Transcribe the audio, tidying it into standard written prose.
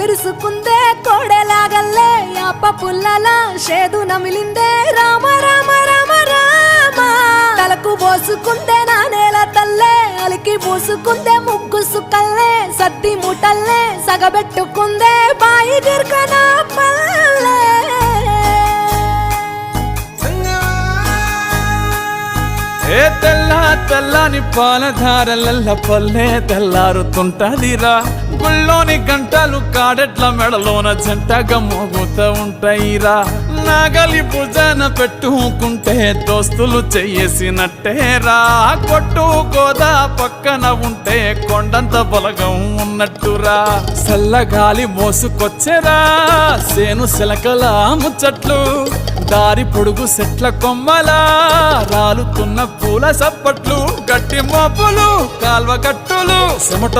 కళ్ళిరుసుకుందే కోడెలాగల్లే యాప పుల్లల షేదు నమిలిందే రామ రామ రామ రామ తలకు పోసుకుందే నా నేల తల్లే అలికి పూసుకుందే ముగ్గు సుక్కల్లే సత్తి మూటల్లే సగబెట్టుకుందే బాయి గిర్కన పల్లె ఏ తెల్ల తెల్లని పాలధారలల్ల పల్లె తెల్లారుతుంటదిరా గుళ్ళోని గంటలు కాడెట్ల మెడలోన జంటగా మోగుతూ ఉంటాయిరా నాగలి భుజాన పెట్టుకుంటే దోస్తులు చెయ్యేసినట్టేరా కొట్టు గోదా పక్కన ఉంటే కొండంత బలగం ఉన్నట్టురా చల్లగాలి మోసుకొచ్చెరా సేను శిలకల ముచ్చట్లు దారి పొడుగు సెట్ల కొమ్మలా రాలుతున్న పూల సప్పట్లు గట్టి మోపులు కాల్వ కట్టులు చెమట